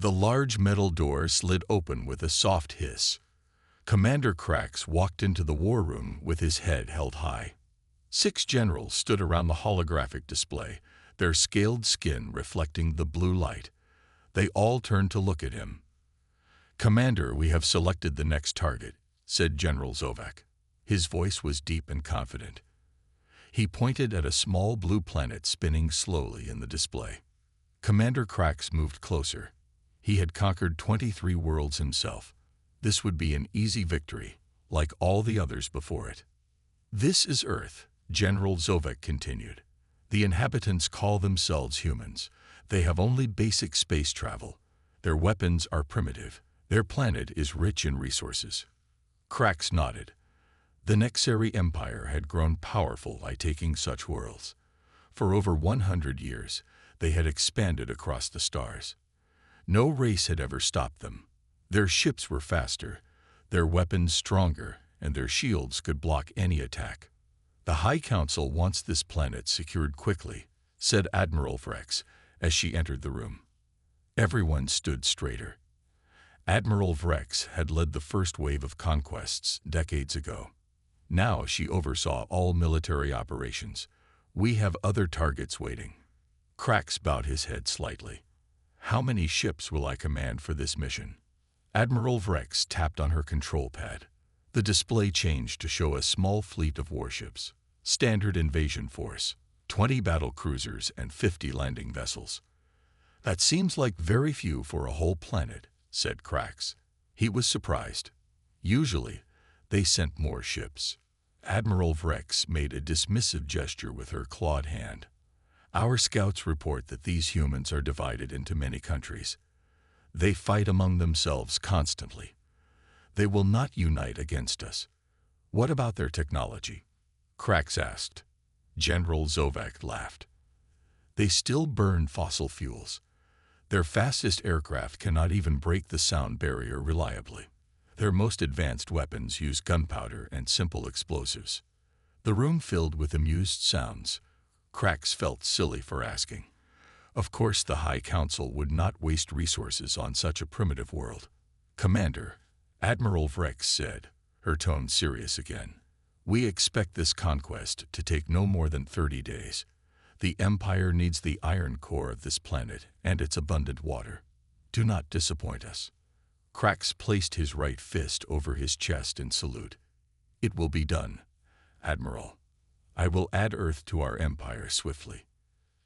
The large metal door slid open with a soft hiss. Commander Krax walked into the war room with his head held high. 6 generals stood around the holographic display, their scaled skin reflecting the blue light. They all turned to look at him. "Commander, we have selected the next target," said General Zovek. His voice was deep and confident. He pointed at a small blue planet spinning slowly in the display. Commander Krax moved closer. He had conquered 23 worlds himself. This would be an easy victory, like all the others before it. "This is Earth," General Zovek continued. "The inhabitants call themselves humans. They have only basic space travel. Their weapons are primitive. Their planet is rich in resources." Krax nodded. The Nexari Empire had grown powerful by taking such worlds. For over 100 years, they had expanded across the stars. No race had ever stopped them. Their ships were faster, their weapons stronger, and their shields could block any attack. "The High Council wants this planet secured quickly," said Admiral Vrex as she entered the room. Everyone stood straighter. Admiral Vrex had led the first wave of conquests decades ago. Now she oversaw all military operations. "We have other targets waiting." Krax bowed his head slightly. "How many ships will I command for this mission?" Admiral Vrex tapped on her control pad. The display changed to show a small fleet of warships, standard invasion force, 20 battle cruisers and 50 landing vessels. "That seems like very few for a whole planet," said Krax. He was surprised. Usually, they sent more ships. Admiral Vrex made a dismissive gesture with her clawed hand. "Our scouts report that these humans are divided into many countries. They fight among themselves constantly. They will not unite against us." "What about their technology?" Krax asked. General Zovek laughed. "They still burn fossil fuels. Their fastest aircraft cannot even break the sound barrier reliably. Their most advanced weapons use gunpowder and simple explosives." The room filled with amused sounds. Krax felt silly for asking. Of course the High Council would not waste resources on such a primitive world. "Commander," Admiral Vrex said, her tone serious again, "we expect this conquest to take no more than 30 days. The Empire needs the iron core of this planet and its abundant water. Do not disappoint us." Krax placed his right fist over his chest in salute. "It will be done, Admiral. I will add Earth to our empire swiftly."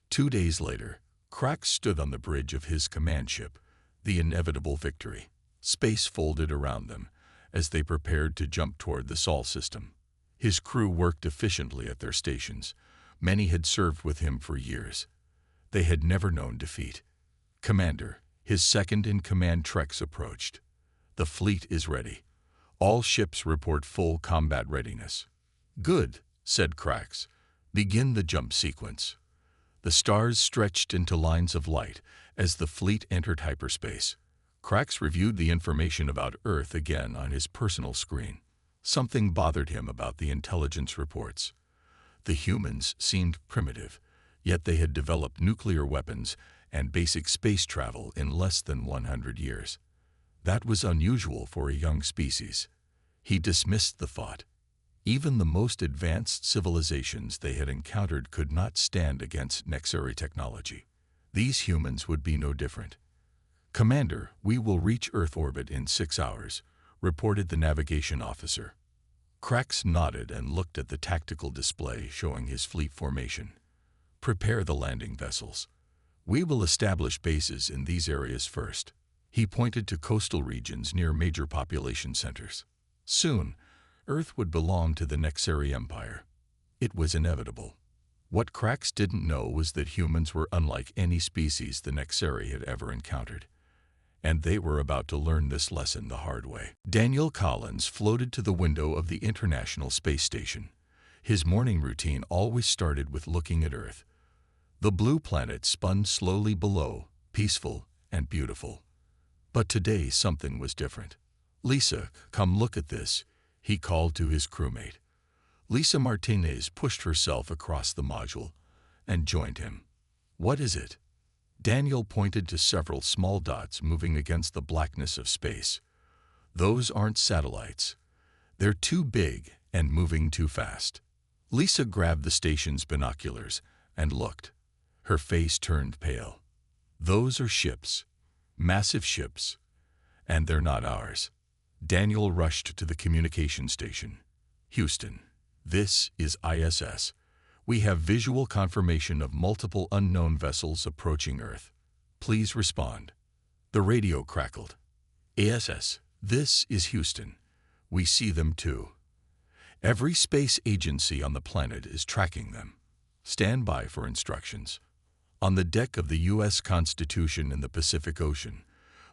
2 days later, Krax stood on the bridge of his command ship, the inevitable Victory. Space folded around them as they prepared to jump toward the Sol system. His crew worked efficiently at their stations. Many had served with him for years. They had never known defeat. "Commander," his second-in-command Trex approached. "The fleet is ready. All ships report full combat readiness." "Good," said Krax. "Begin the jump sequence." The stars stretched into lines of light as the fleet entered hyperspace. Krax reviewed the information about Earth again on his personal screen. Something bothered him about the intelligence reports. The humans seemed primitive, yet they had developed nuclear weapons and basic space travel in less than 100 years. That was unusual for a young species. He dismissed the thought. Even the most advanced civilizations they had encountered could not stand against Nexari technology. These humans would be no different. "Commander, we will reach Earth orbit in 6 hours," reported the navigation officer. Krax nodded and looked at the tactical display showing his fleet formation. "Prepare the landing vessels. We will establish bases in these areas first." He pointed to coastal regions near major population centers. Soon, Earth would belong to the Nexari Empire. It was inevitable. What Krax didn't know was that humans were unlike any species the Nexari had ever encountered. And they were about to learn this lesson the hard way. Daniel Collins floated to the window of the International Space Station. His morning routine always started with looking at Earth. The blue planet spun slowly below, peaceful and beautiful. But today something was different. "Lisa, come look at this," he called to his crewmate. Lisa Martinez pushed herself across the module and joined him. "What is it?" Daniel pointed to several small dots moving against the blackness of space. Those aren't satellites. They're too big and moving too fast. Lisa grabbed the station's binoculars and looked. Her face turned pale. Those are ships. Massive ships. And they're not ours. Daniel rushed to the communication station. Houston, this is ISS. We have visual confirmation of multiple unknown vessels approaching Earth. Please respond. The radio crackled. ISS, this is Houston. We see them too. Every space agency on the planet is tracking them. Stand by for instructions. On the deck of the U.S. Constitution in the Pacific Ocean,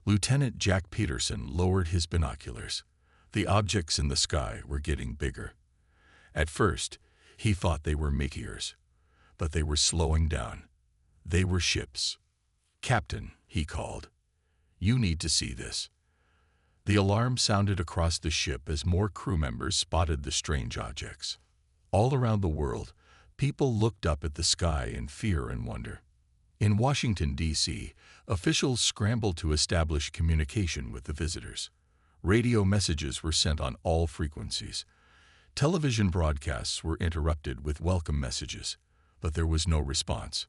Lieutenant Jack Peterson lowered his binoculars. The objects in the sky were getting bigger. At first, he thought they were meteors, but they were slowing down. They were ships. "Captain," he called, "you need to see this." The alarm sounded across the ship as more crew members spotted the strange objects. All around the world, people looked up at the sky in fear and wonder. In Washington, D.C., officials scrambled to establish communication with the visitors. Radio messages were sent on all frequencies. Television broadcasts were interrupted with welcome messages, but there was no response.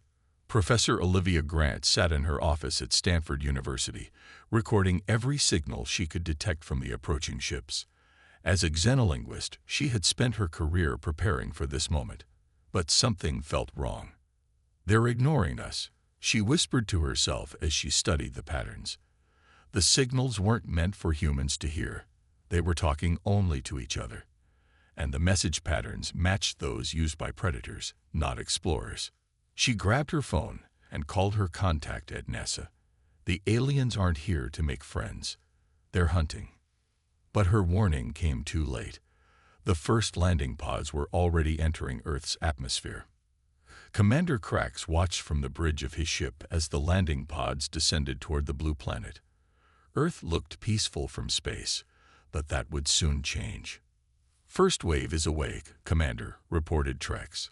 Professor Olivia Grant sat in her office at Stanford University, recording every signal she could detect from the approaching ships. As a xenolinguist, she had spent her career preparing for this moment. But something felt wrong. "They're ignoring us," she whispered to herself as she studied the patterns. The signals weren't meant for humans to hear. They were talking only to each other. And the message patterns matched those used by predators, not explorers. She grabbed her phone and called her contact at NASA. The aliens aren't here to make friends. They're hunting. But her warning came too late. The first landing pods were already entering Earth's atmosphere. Commander Krax watched from the bridge of his ship as the landing pods descended toward the blue planet. Earth looked peaceful from space, but that would soon change. "First wave is awake, Commander," reported Trex.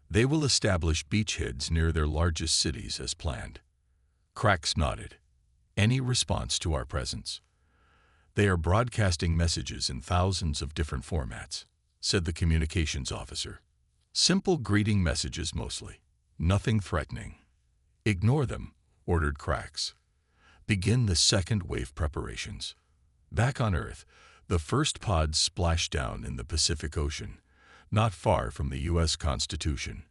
"They will establish beachheads near their largest cities as planned." Krax nodded. "Any response to our presence?" "They are broadcasting messages in thousands of different formats," said the communications officer. "Simple greeting messages mostly. Nothing threatening." "Ignore them," ordered Krax. "Begin the second wave preparations." Back on Earth, the first pods splashed down in the Pacific Ocean, not far from the U.S. Constitution.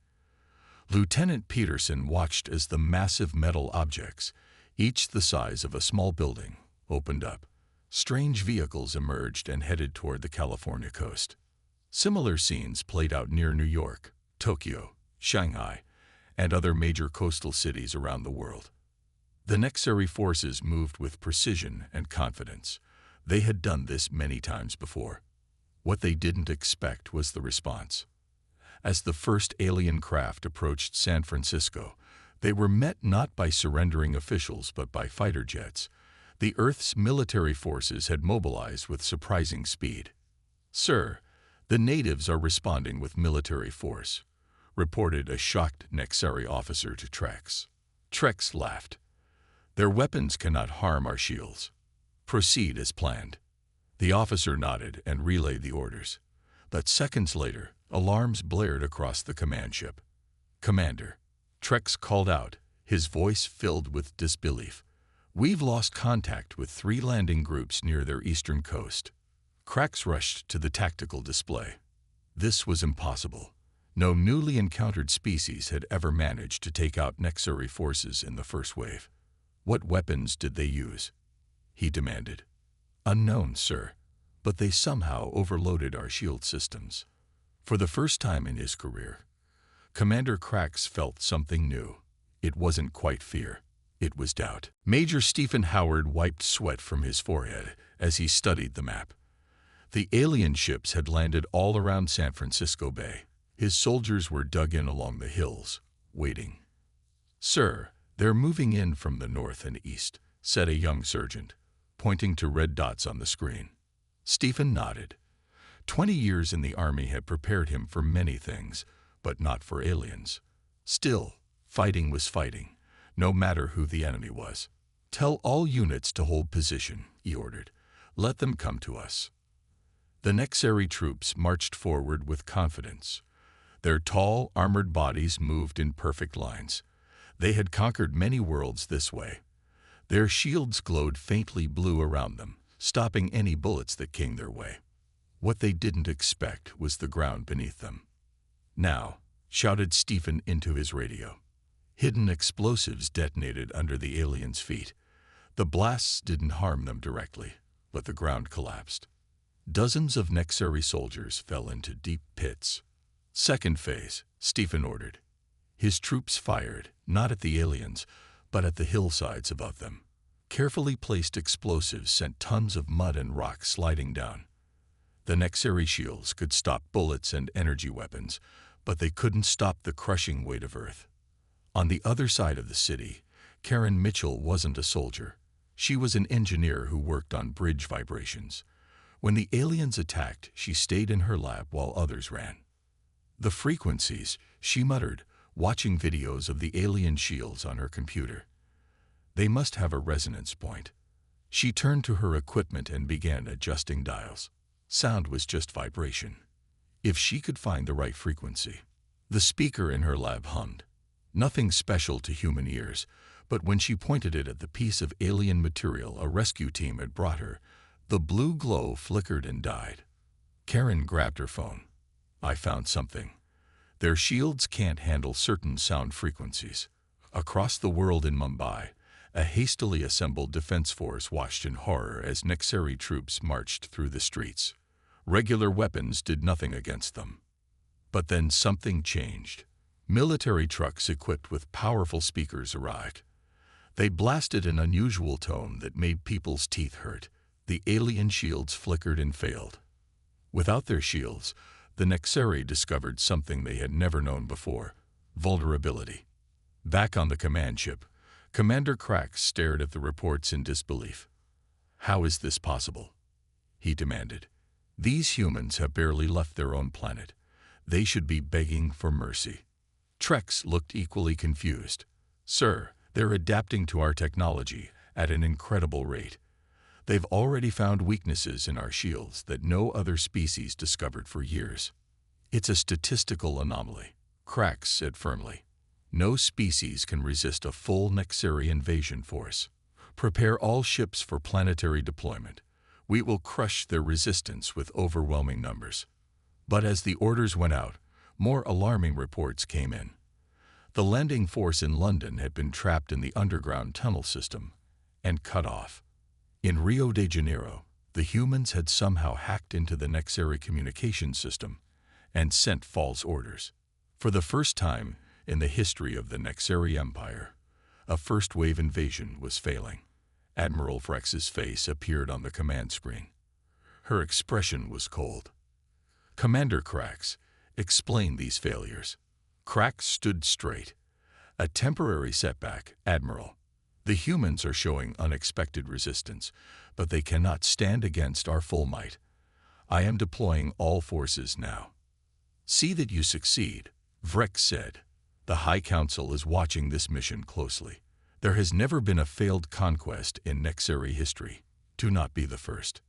Lieutenant Peterson watched as the massive metal objects, each the size of a small building, opened up. Strange vehicles emerged and headed toward the California coast. Similar scenes played out near New York, Tokyo, Shanghai, and other major coastal cities around the world. The Nexari forces moved with precision and confidence. They had done this many times before. What they didn't expect was the response. As the first alien craft approached San Francisco, they were met not by surrendering officials but by fighter jets. The Earth's military forces had mobilized with surprising speed. "Sir, the natives are responding with military force," reported a shocked Nexari officer to Trex. Trex laughed. "Their weapons cannot harm our shields. Proceed as planned." The officer nodded and relayed the orders. But seconds later, alarms blared across the command ship. "Commander," Trex called out, his voice filled with disbelief. "We've lost contact with 3 landing groups near their eastern coast." Krax rushed to the tactical display. This was impossible. No newly encountered species had ever managed to take out Nexari forces in the first wave. "What weapons did they use?" he demanded. "Unknown, sir, but they somehow overloaded our shield systems." For the first time in his career, Commander Krax felt something new. It wasn't quite fear. It was doubt. Major Stephen Howard wiped sweat from his forehead as he studied the map. The alien ships had landed all around San Francisco Bay. His soldiers were dug in along the hills, waiting. "Sir, they're moving in from the north and east," said a young sergeant, pointing to red dots on the screen. Stephen nodded. 20 years in the Army had prepared him for many things, but not for aliens. Still, fighting was fighting, no matter who the enemy was. "Tell all units to hold position," he ordered. "Let them come to us." The Nexari troops marched forward with confidence. Their tall, armored bodies moved in perfect lines. They had conquered many worlds this way. Their shields glowed faintly blue around them, stopping any bullets that came their way. What they didn't expect was the ground beneath them. "Now," shouted Stephen into his radio. Hidden explosives detonated under the aliens' feet. The blasts didn't harm them directly, but the ground collapsed. Dozens of Nexari soldiers fell into deep pits. "Second phase," Stephen ordered. His troops fired, not at the aliens, but at the hillsides above them. Carefully placed explosives sent tons of mud and rock sliding down. The Nexari shields could stop bullets and energy weapons, but they couldn't stop the crushing weight of Earth. On the other side of the city, Karen Mitchell wasn't a soldier. She was an engineer who worked on bridge vibrations. When the aliens attacked, she stayed in her lab while others ran. "The frequencies," she muttered, watching videos of the alien shields on her computer. "They must have a resonance point." She turned to her equipment and began adjusting dials. Sound was just vibration. If she could find the right frequency. The speaker in her lab hummed. Nothing special to human ears, but when she pointed it at the piece of alien material a rescue team had brought her, the blue glow flickered and died. Karen grabbed her phone. "I found something. Their shields can't handle certain sound frequencies." Across the world in Mumbai, a hastily assembled defense force watched in horror as Nexari troops marched through the streets. Regular weapons did nothing against them. But then something changed. Military trucks equipped with powerful speakers arrived. They blasted an unusual tone that made people's teeth hurt. The alien shields flickered and failed. Without their shields, the Nexari discovered something they had never known before: vulnerability. Back on the command ship, Commander Krax stared at the reports in disbelief. "How is this possible?" he demanded. "These humans have barely left their own planet. They should be begging for mercy." Trex looked equally confused. "Sir, they're adapting to our technology at an incredible rate. They've already found weaknesses in our shields that no other species discovered for years." "It's a statistical anomaly," Krax said firmly. "No species can resist a full Nexari invasion force. Prepare all ships for planetary deployment. We will crush their resistance with overwhelming numbers." But as the orders went out, more alarming reports came in. The landing force in London had been trapped in the underground tunnel system and cut off. In Rio de Janeiro, the humans had somehow hacked into the Nexari communication system and sent false orders. For the first time in the history of the Nexari Empire, a first-wave invasion was failing. Admiral Vrex's face appeared on the command screen. Her expression was cold. "Commander Krax, explain these failures." Krax stood straight. "A temporary setback, Admiral. The humans are showing unexpected resistance, but they cannot stand against our full might. I am deploying all forces now." "See that you succeed," Vrex said. "The High Council is watching this mission closely. There has never been a failed conquest in Nexari history. Do not be the first."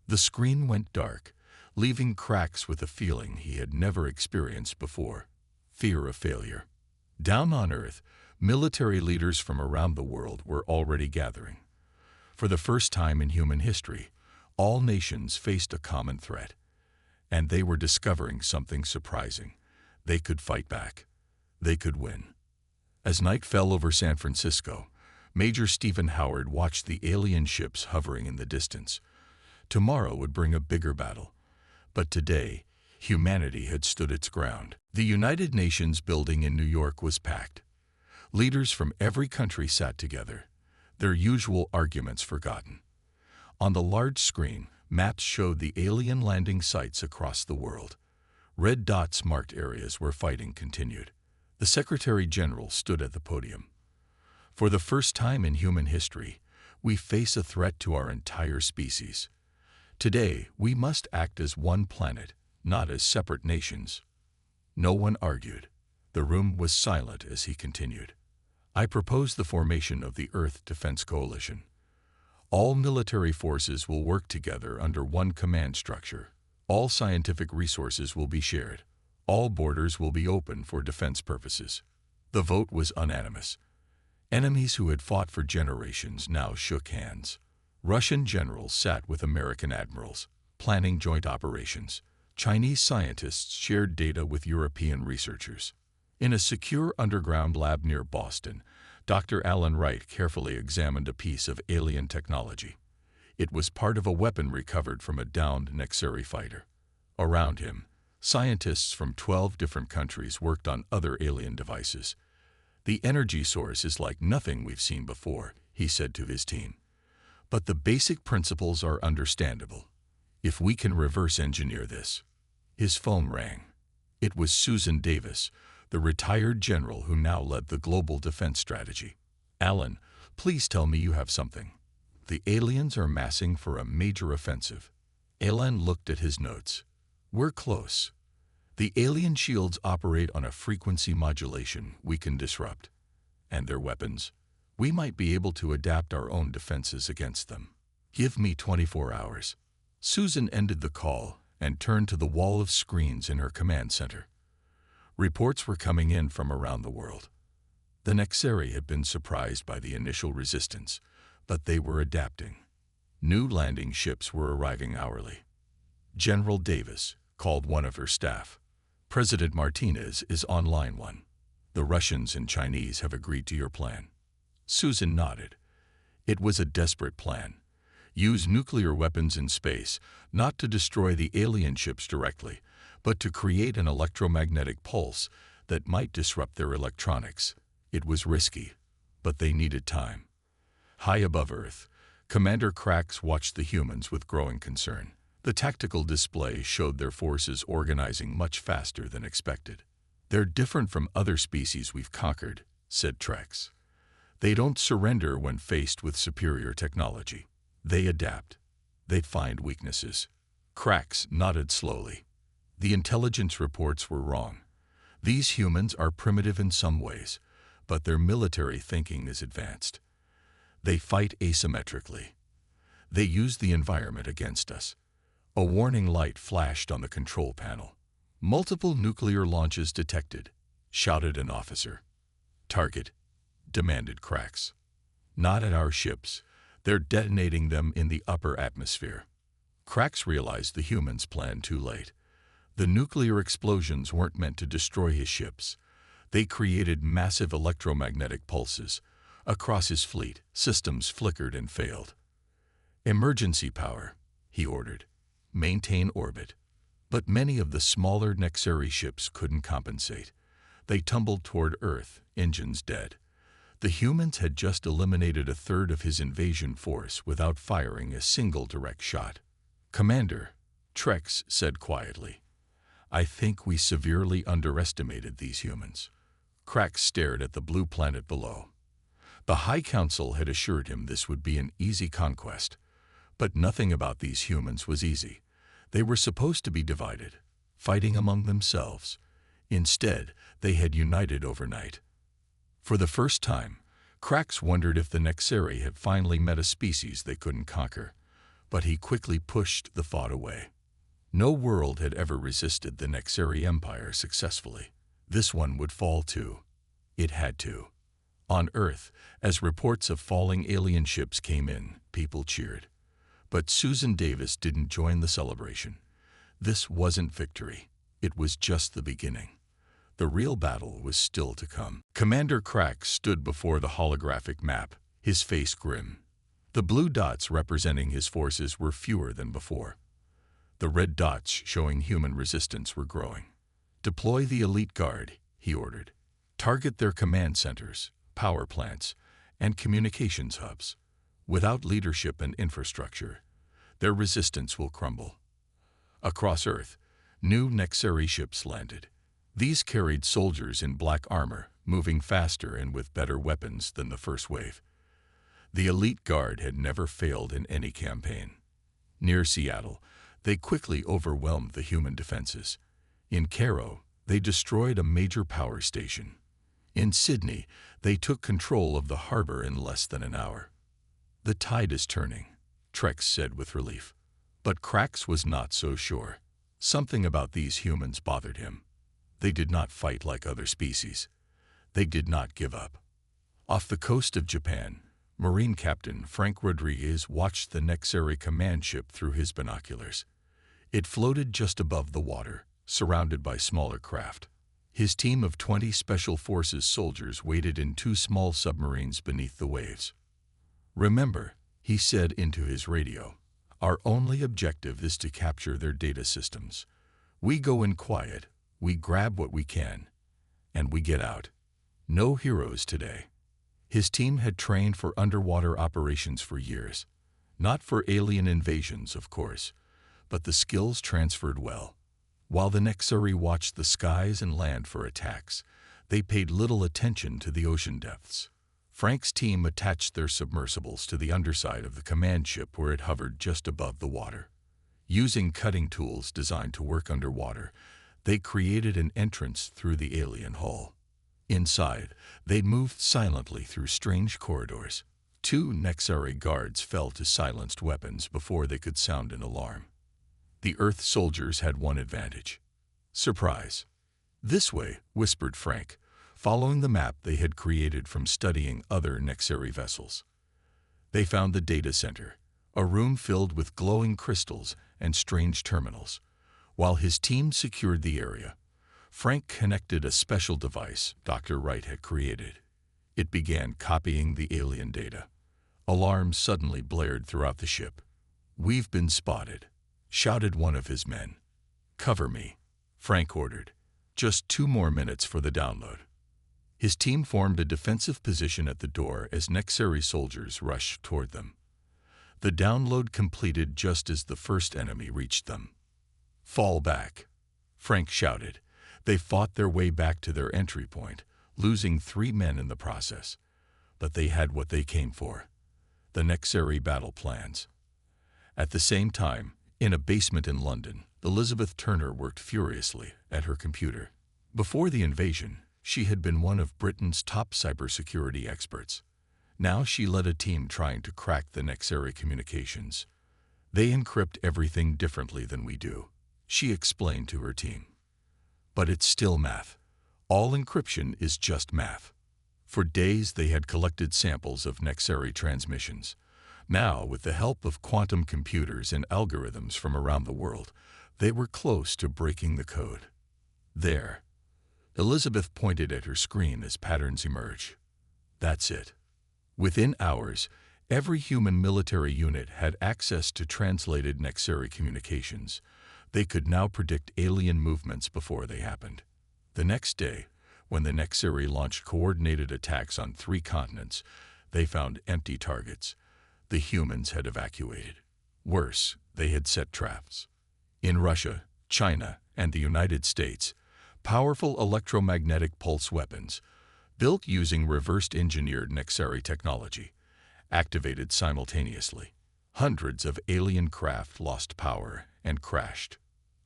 The screen went dark, leaving Krax with a feeling he had never experienced before: fear of failure. Down on Earth, military leaders from around the world were already gathering. For the first time in human history, all nations faced a common threat. And they were discovering something surprising. They could fight back. They could win. As night fell over San Francisco, Major Stephen Howard watched the alien ships hovering in the distance. Tomorrow would bring a bigger battle. But today, humanity had stood its ground. The United Nations building in New York was packed. Leaders from every country sat together, their usual arguments forgotten. On the large screen, maps showed the alien landing sites across the world. Red dots marked areas where fighting continued. The Secretary General stood at the podium. "For the first time in human history, we face a threat to our entire species. Today, we must act as one planet, not as separate nations." No one argued. The room was silent as he continued. I propose the formation of the Earth Defense Coalition. All military forces will work together under one command structure. All scientific resources will be shared. All borders will be open for defense purposes. The vote was unanimous. Enemies who had fought for generations now shook hands. Russian generals sat with American admirals, planning joint operations. Chinese scientists shared data with European researchers. In a secure underground lab near Boston, Dr. Alan Wright carefully examined a piece of alien technology. It was part of a weapon recovered from a downed Nexeri fighter. Around him, scientists from 12 different countries worked on other alien devices. "The energy source is like nothing we've seen before," he said to his team. "But the basic principles are understandable. If we can reverse engineer this." His phone rang. It was Susan Davis, the retired general who now led the global defense strategy. "Alan, please tell me you have something." "The aliens are massing for a major offensive." Alan looked at his notes. "We're close. The alien shields operate on a frequency modulation we can disrupt. And their weapons? We might be able to adapt our own defenses against them. Give me 24 hours. Susan ended the call and turned to the wall of screens in her command center. Reports were coming in from around the world. The Nexeri had been surprised by the initial resistance, but they were adapting. New landing ships were arriving hourly. General Davis called one of her staff. "President Martinez is on line 1. The Russians and Chinese have agreed to your plan." Susan nodded. It was a desperate plan. Use nuclear weapons in space, not to destroy the alien ships directly, but to create an electromagnetic pulse that might disrupt their electronics. It was risky, but they needed time. High above Earth, Commander Krax watched the humans with growing concern. The tactical display showed their forces organizing much faster than expected. "They're different from other species we've conquered," said Trex. "They don't surrender when faced with superior technology. They adapt. They find weaknesses." Krax nodded slowly. "The intelligence reports were wrong. These humans are primitive in some ways, but their military thinking is advanced. They fight asymmetrically. They use the environment against us." A warning light flashed on the control panel. "Multiple nuclear launches detected," shouted an officer. "Target," demanded Krax. "Not at our ships. They're detonating them in the upper atmosphere." Krax realized the humans planned too late. The nuclear explosions weren't meant to destroy his ships. They created massive electromagnetic pulses. Across his fleet, systems flickered and failed. "Emergency power," he ordered. "Maintain orbit." But many of the smaller Nexeri ships couldn't compensate. They tumbled toward Earth, engines dead. The humans had just eliminated a third of his invasion force without firing a single direct shot. "Commander," Trex said quietly, "I think we severely underestimated these humans." Krax stared at the blue planet below. The High Council had assured him this would be an easy conquest. But nothing about these humans was easy. They were supposed to be divided, fighting among themselves. Instead, they had united overnight. For the first time, Krax wondered if the Nexeri had finally met a species they couldn't conquer. But he quickly pushed the thought away. No world had ever resisted the Nexeri Empire successfully. This one would fall too. It had to. On Earth, as reports of falling alien ships came in, people cheered. But Susan Davis didn't join the celebration. This wasn't victory. It was just the beginning. The real battle was still to come. Commander Krax stood before the holographic map, his face grim. The blue dots representing his forces were fewer than before. The red dots showing human resistance were growing. "Deploy the elite guard," he ordered. "Target their command centers, power plants, and communications hubs. Without leadership and infrastructure, their resistance will crumble." Across Earth, new Nexeri ships landed. These carried soldiers in black armor, moving faster and with better weapons than the first wave. The elite guard had never failed in any campaign. Near Seattle, they quickly overwhelmed the human defenses. In Cairo, they destroyed a major power station. In Sydney, they took control of the harbor in less than an hour. "The tide is turning," Trex said with relief. But Krax was not so sure. Something about these humans bothered him. They did not fight like other species. They did not give up. Off the coast of Japan, Marine Captain Frank Rodriguez watched the Nexari command ship through his binoculars. It floated just above the water, surrounded by smaller craft. His team of 20 Special Forces soldiers waited in 2 small submarines beneath the waves. "Remember," he said into his radio, "our only objective is to capture their data systems. We go in quiet, we grab what we can, and we get out. No heroes today." His team had trained for underwater operations for years. Not for alien invasions, of course, but the skills transferred well. While the Nexari watched the skies and land for attacks, they paid little attention to the ocean depths. Frank's team attached their submersibles to the underside of the command ship where it hovered just above the water. Using cutting tools designed to work underwater, they created an entrance through the alien hull. Inside, they moved silently through strange corridors. 2 Nexari guards fell to silenced weapons before they could sound an alarm. The Earth soldiers had one advantage: surprise. "This way," whispered Frank, following the map they had created from studying other Nexari vessels. They found the data center, a room filled with glowing crystals and strange terminals. While his team secured the area, Frank connected a special device Dr. Wright had created. It began copying the alien data. Alarms suddenly blared throughout the ship. "We've been spotted," shouted one of his men. "Cover me," Frank ordered. Just 2 more minutes for the download. His team formed a defensive position at the door as Nexari soldiers rushed toward them. The download completed just as the first enemy reached them. "Fall back," Frank shouted. They fought their way back to their entry point, losing 3 men in the process. But they had what they came for: the Nexari battle plans. At the same time, in a basement in London, Elizabeth Turner worked furiously at her computer. Before the invasion, she had been one of Britain's top cybersecurity experts. Now she led a team trying to crack the Nexari communications. "They encrypt everything differently than we do," she explained to her team. "But it's still math. All encryption is just math." For days they had collected samples of Nexari transmissions. Now, with the help of quantum computers and algorithms from around the world, they were close to breaking the code. "There." Elizabeth pointed at her screen as patterns emerged. "That's it." Within hours, every human military unit had access to translated Nexari communications. They could now predict alien movements before they happened. The next day, when the Nexari launched coordinated attacks on 3 continents, they found empty targets. The humans had evacuated. Worse, they had set traps. In Russia, China, and the United States, powerful electromagnetic pulse weapons, built using reverse-engineered Nexari technology, activated simultaneously. Hundreds of alien craft lost power and crashed.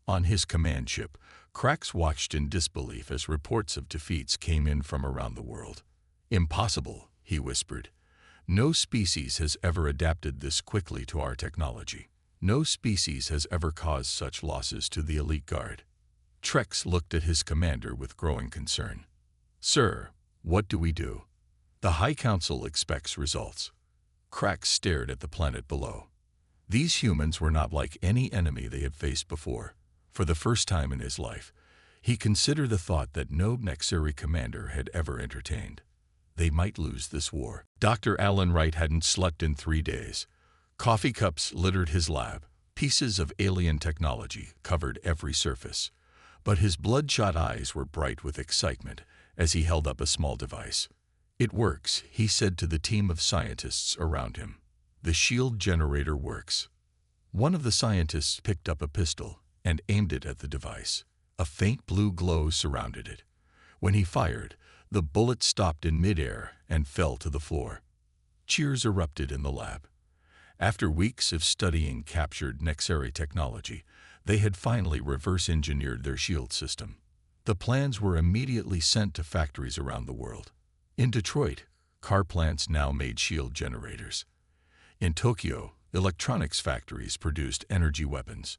On his command ship, Krax watched in disbelief as reports of defeats came in from around the world. "Impossible," he whispered. "No species has ever adapted this quickly to our technology. No species has ever caused such losses to the elite guard." Trex looked at his commander with growing concern. "Sir, what do we do? The High Council expects results." Krax stared at the planet below. These humans were not like any enemy they had faced before. For the first time in his life, he considered the thought that no Nexari commander had ever entertained. They might lose this war. Dr. Alan Wright hadn't slept in 3 days. Coffee cups littered his lab. Pieces of alien technology covered every surface. But his bloodshot eyes were bright with excitement as he held up a small device. "It works," he said to the team of scientists around him. "The shield generator works." One of the scientists picked up a pistol and aimed it at the device. A faint blue glow surrounded it. When he fired, the bullet stopped in midair and fell to the floor. Cheers erupted in the lab. After weeks of studying captured Nexari technology, they had finally reverse-engineered their shield system. The plans were immediately sent to factories around the world. In Detroit, car plants now made shield generators. In Tokyo, electronics factories produced energy weapons.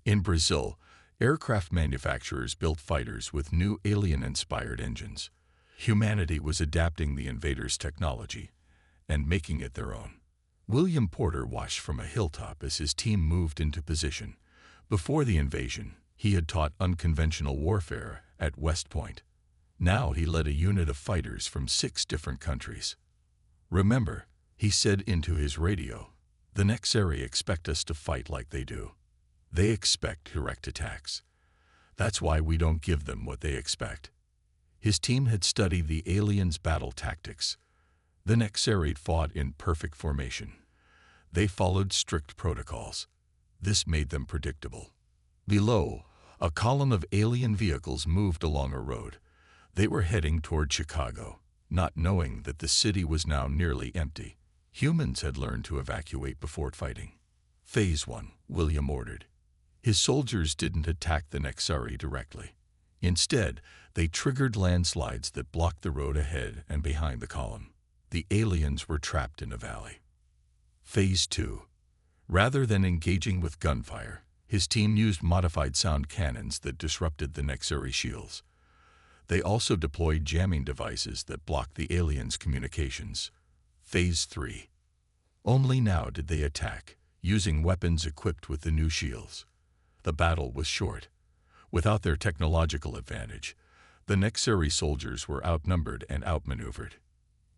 In Brazil, aircraft manufacturers built fighters with new alien-inspired engines. Humanity was adapting the invaders' technology and making it their own. William Porter watched from a hilltop as his team moved into position. Before the invasion, he had taught unconventional warfare at West Point. Now he led a unit of fighters from 6 different countries. "Remember," he said into his radio, "the Nexari expect us to fight like they do. They expect direct attacks. That's why we don't give them what they expect." His team had studied the aliens' battle tactics. The Nexari fought in perfect formation. They followed strict protocols. This made them predictable. Below, a column of alien vehicles moved along a road. They were heading toward Chicago, not knowing that the city was now nearly empty. Humans had learned to evacuate before fighting. "Phase 1, William ordered. His soldiers didn't attack the Nexari directly. Instead, they triggered landslides that blocked the road ahead and behind the column. The aliens were trapped in a valley. Phase 2. Rather than engaging with gunfire, his team used modified sound cannons that disrupted the Nexari shields. They also deployed jamming devices that blocked the aliens' communications. Phase 3. Only now did they attack, using weapons equipped with the new shields. The battle was short. Without their technological advantage, the Nexari soldiers were outnumbered and outmaneuvered.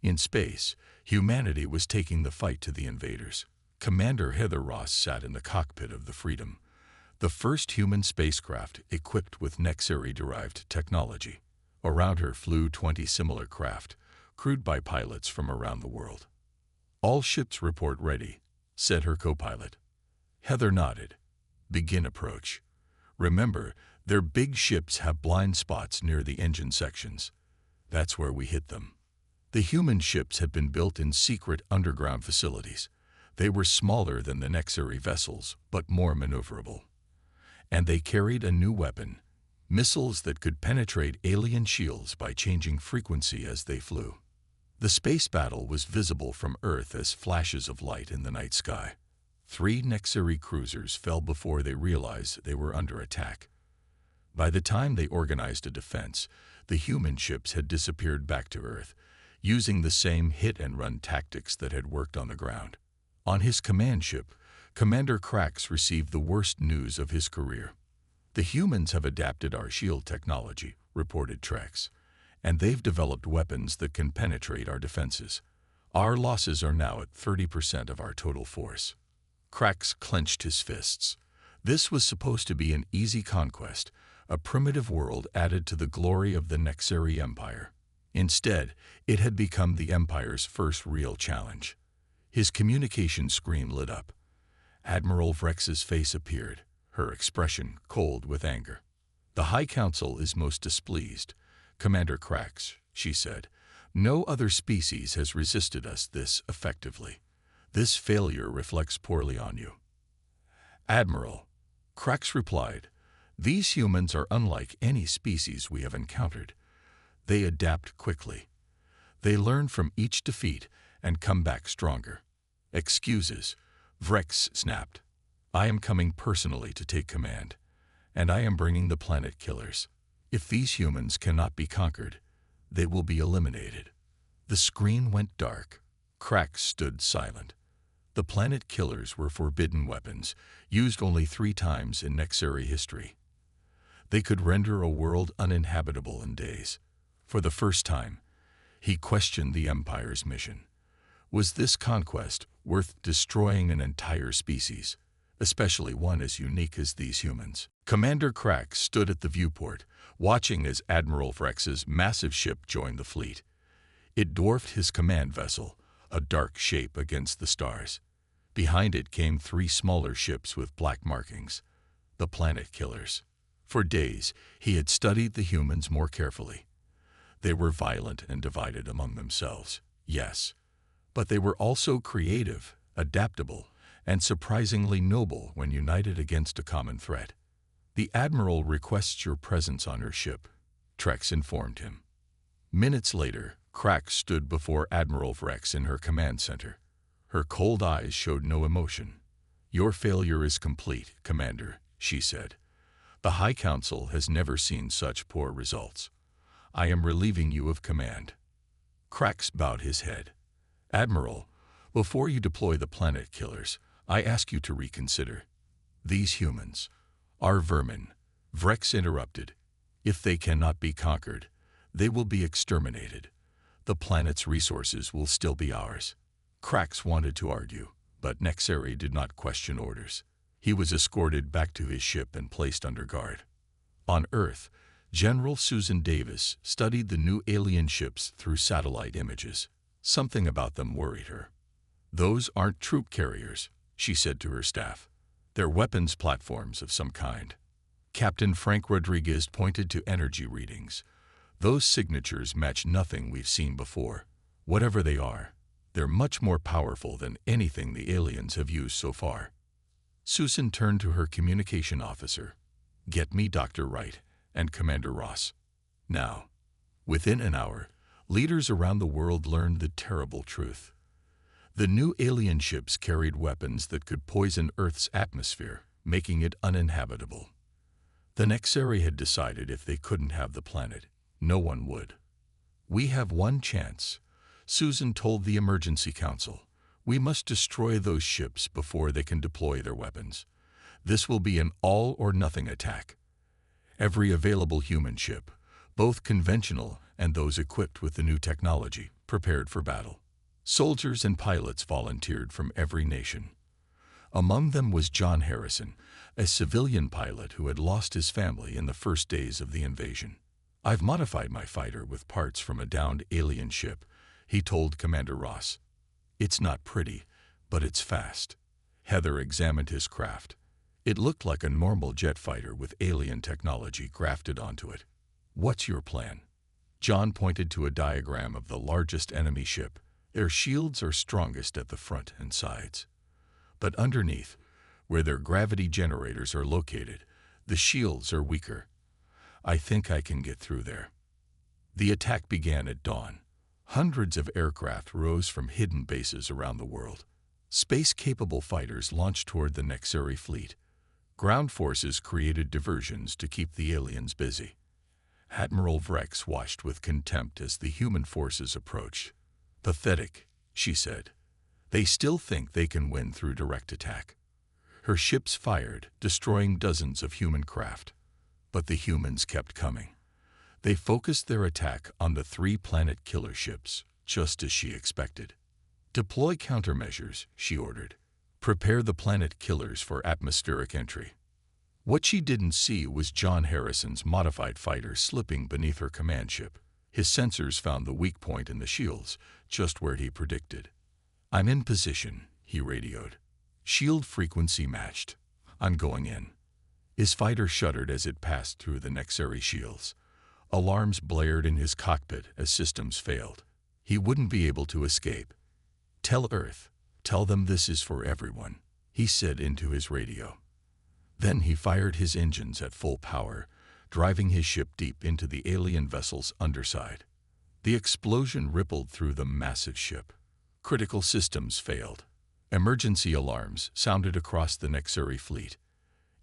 In space, humanity was taking the fight to the invaders. Commander Heather Ross sat in the cockpit of the Freedom, the first human spacecraft equipped with Nexari-derived technology. Around her flew 20 similar craft, crewed by pilots from around the world. "All ships report ready," said her co-pilot. Heather nodded. "Begin approach. Remember, their big ships have blind spots near the engine sections. That's where we hit them." The human ships had been built in secret underground facilities. They were smaller than the Nexari vessels, but more maneuverable. And they carried a new weapon, missiles that could penetrate alien shields by changing frequency as they flew. The space battle was visible from Earth as flashes of light in the night sky. 3 Nexari cruisers fell before they realized they were under attack. By the time they organized a defense, the human ships had disappeared back to Earth, using the same hit-and-run tactics that had worked on the ground. On his command ship, Commander Krax received the worst news of his career. "The humans have adapted our shield technology," reported Trex, "and they've developed weapons that can penetrate our defenses. Our losses are now at 30% of our total force." Krax clenched his fists. This was supposed to be an easy conquest, a primitive world added to the glory of the Nexari Empire. Instead, it had become the Empire's first real challenge. His communication screen lit up. Admiral Vrex's face appeared, her expression cold with anger. "The High Council is most displeased, Commander Krax," she said. "No other species has resisted us this effectively. This failure reflects poorly on you." "Admiral," Krax replied, "these humans are unlike any species we have encountered. They adapt quickly. They learn from each defeat and come back stronger." "Excuses," Vrex snapped. "I am coming personally to take command, and I am bringing the planet killers. If these humans cannot be conquered, they will be eliminated." The screen went dark. Krax stood silent. The planet killers were forbidden weapons, used only 3 times in Nexari history. They could render a world uninhabitable in days. For the first time, he questioned the Empire's mission. Was this conquest worth destroying an entire species, especially one as unique as these humans? Commander Krax stood at the viewport, watching as Admiral Vrex's massive ship joined the fleet. It dwarfed his command vessel, a dark shape against the stars. Behind it came 3 smaller ships with black markings, the planet killers. For days, he had studied the humans more carefully. They were violent and divided among themselves, yes, but they were also creative, adaptable, and surprisingly noble when united against a common threat. The Admiral requests your presence on her ship, Trex informed him. Minutes later, Krax stood before Admiral Vrex in her command center. Her cold eyes showed no emotion. Your failure is complete, Commander, she said. The High Council has never seen such poor results. I am relieving you of command. Krax bowed his head. Admiral, before you deploy the planet killers, I ask you to reconsider. These humans are vermin, Vrex interrupted. If they cannot be conquered, they will be exterminated. The planet's resources will still be ours. Krax wanted to argue, but Nexeri did not question orders. He was escorted back to his ship and placed under guard. On Earth, General Susan Davis studied the new alien ships through satellite images. Something about them worried her. Those aren't troop carriers, she said to her staff. They're weapons platforms of some kind. Captain Frank Rodriguez pointed to energy readings. Those signatures match nothing we've seen before. Whatever they are, they're much more powerful than anything the aliens have used so far. Susan turned to her communication officer. Get me Dr. Wright and Commander Ross. Now. Within an hour, leaders around the world learned the terrible truth. The new alien ships carried weapons that could poison Earth's atmosphere, making it uninhabitable. The Nexeri had decided if they couldn't have the planet, no one would. We have one chance, Susan told the Emergency Council. We must destroy those ships before they can deploy their weapons. This will be an all-or-nothing attack. Every available human ship, both conventional and those equipped with the new technology, prepared for battle. Soldiers and pilots volunteered from every nation. Among them was John Harrison, a civilian pilot who had lost his family in the first days of the invasion. I've modified my fighter with parts from a downed alien ship, he told Commander Ross. It's not pretty, but it's fast. Heather examined his craft. It looked like a normal jet fighter with alien technology grafted onto it. What's your plan? John pointed to a diagram of the largest enemy ship. Their shields are strongest at the front and sides. But underneath, where their gravity generators are located, the shields are weaker. I think I can get through there. The attack began at dawn. Hundreds of aircraft rose from hidden bases around the world. Space-capable fighters launched toward the Nexeri fleet. Ground forces created diversions to keep the aliens busy. Admiral Vrex watched with contempt as the human forces approached. Pathetic, she said. They still think they can win through direct attack. Her ships fired, destroying dozens of human craft. But the humans kept coming. They focused their attack on the 3 planet killer ships, just as she expected. Deploy countermeasures, she ordered. Prepare the planet killers for atmospheric entry. What she didn't see was John Harrison's modified fighter slipping beneath her command ship. His sensors found the weak point in the shields, just where he predicted. I'm in position, he radioed. Shield frequency matched. I'm going in. His fighter shuddered as it passed through the Nexeri shields. Alarms blared in his cockpit as systems failed. He wouldn't be able to escape. Tell Earth, tell them this is for everyone, he said into his radio. Then he fired his engines at full power, driving his ship deep into the alien vessel's underside. The explosion rippled through the massive ship. Critical systems failed. Emergency alarms sounded across the Nexeri fleet.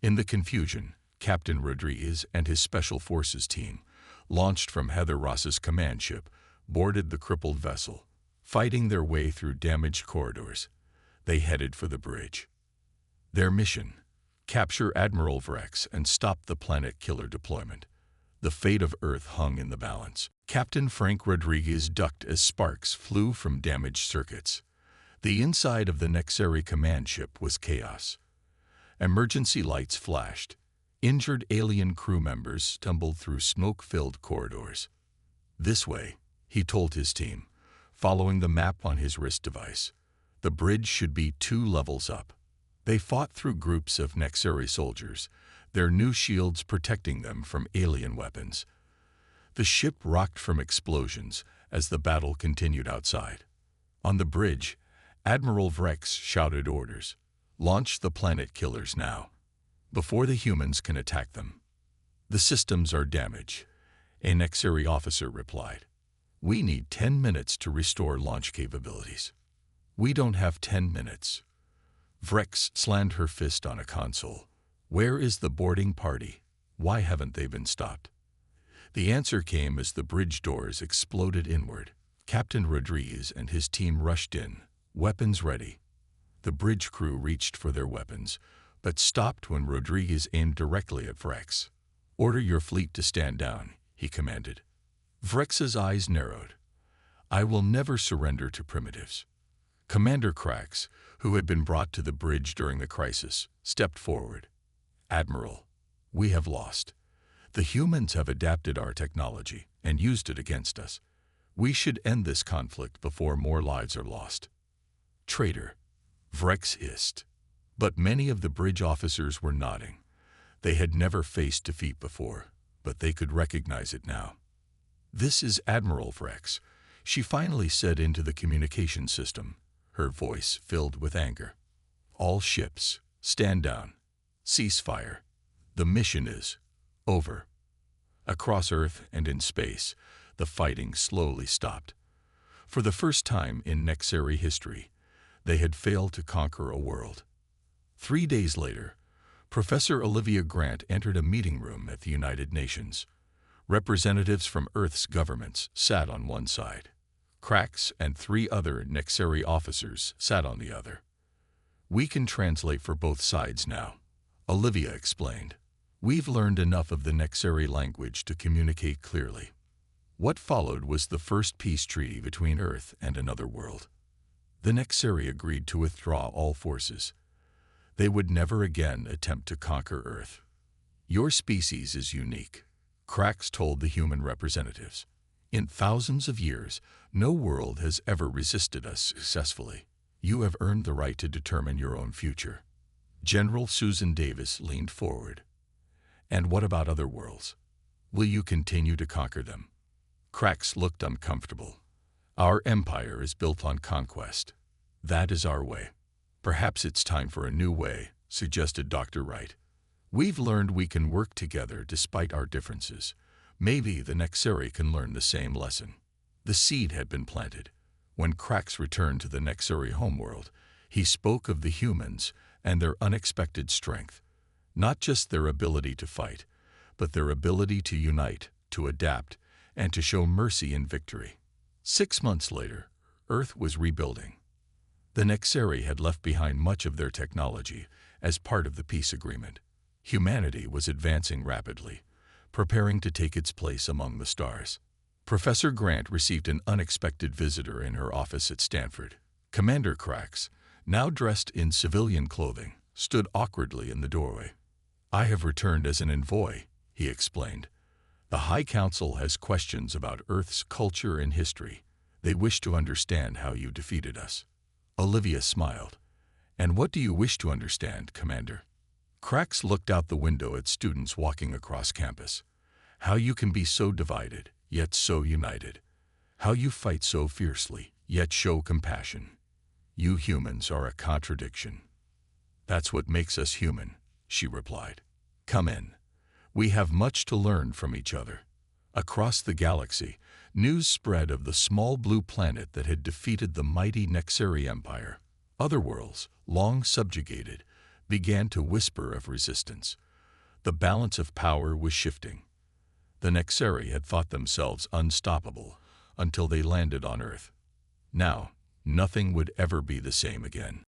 In the confusion, Captain Rodriguez and his Special Forces team, launched from Heather Ross's command ship, boarded the crippled vessel. Fighting their way through damaged corridors, they headed for the bridge. Their mission: capture Admiral Vrex and stop the planet killer deployment. The fate of Earth hung in the balance. Captain Frank Rodriguez ducked as sparks flew from damaged circuits. The inside of the Nexeri command ship was chaos. Emergency lights flashed. Injured alien crew members stumbled through smoke-filled corridors. This way, he told his team, following the map on his wrist device. The bridge should be 2 levels up. They fought through groups of Nexeri soldiers, their new shields protecting them from alien weapons. The ship rocked from explosions as the battle continued outside. On the bridge, Admiral Vrex shouted orders. Launch the planet killers now. before the humans can attack them. The systems are damaged, a Nexari officer replied. We need 10 minutes to restore launch capabilities. We don't have 10 minutes. Vrex slammed her fist on a console. Where is the boarding party? Why haven't they been stopped? The answer came as the bridge doors exploded inward. Captain Rodriguez and his team rushed in, weapons ready. The bridge crew reached for their weapons, but stopped when Rodriguez aimed directly at Vrex. Order your fleet to stand down, he commanded. Vrex's eyes narrowed. I will never surrender to primitives. Commander Krax, who had been brought to the bridge during the crisis, stepped forward. Admiral, we have lost. The humans have adapted our technology and used it against us. We should end this conflict before more lives are lost. Traitor, Vrex hissed. But many of the bridge officers were nodding. They had never faced defeat before, but they could recognize it now. This is Admiral Vrex, she finally said into the communication system, her voice filled with anger. All ships, stand down. Cease fire. The mission is over. Across Earth and in space, the fighting slowly stopped. For the first time in Nexari history, they had failed to conquer a world. 3 days later, Professor Olivia Grant entered a meeting room at the United Nations. Representatives from Earth's governments sat on one side. Krax and 3 other Nexari officers sat on the other. We can translate for both sides now, Olivia explained. We've learned enough of the Nexari language to communicate clearly. What followed was the first peace treaty between Earth and another world. The Nexari agreed to withdraw all forces. They would never again attempt to conquer Earth. Your species is unique, Krax told the human representatives. In thousands of years, no world has ever resisted us successfully. You have earned the right to determine your own future. General Susan Davis leaned forward. And what about other worlds? Will you continue to conquer them? Krax looked uncomfortable. Our empire is built on conquest. That is our way. Perhaps it's time for a new way, suggested Dr. Wright. We've learned we can work together despite our differences. Maybe the Nexari can learn the same lesson. The seed had been planted. When Krax returned to the Nexari homeworld, he spoke of the humans and their unexpected strength. Not just their ability to fight, but their ability to unite, to adapt, and to show mercy in victory. 6 months later, Earth was rebuilding. The Nexari had left behind much of their technology as part of the peace agreement. Humanity was advancing rapidly, preparing to take its place among the stars. Professor Grant received an unexpected visitor in her office at Stanford. Commander Krax, now dressed in civilian clothing, stood awkwardly in the doorway. I have returned as an envoy, he explained. The High Council has questions about Earth's culture and history. They wish to understand how you defeated us. Olivia smiled. And what do you wish to understand, Commander? Krax looked out the window at students walking across campus. How you can be so divided, yet so united. How you fight so fiercely, yet show compassion. You humans are a contradiction. That's what makes us human, she replied. Come in. We have much to learn from each other. Across the galaxy, news spread of the small blue planet that had defeated the mighty Nexari Empire. Other worlds, long subjugated, began to whisper of resistance. The balance of power was shifting. The Nexari had thought themselves unstoppable until they landed on Earth. Now, nothing would ever be the same again.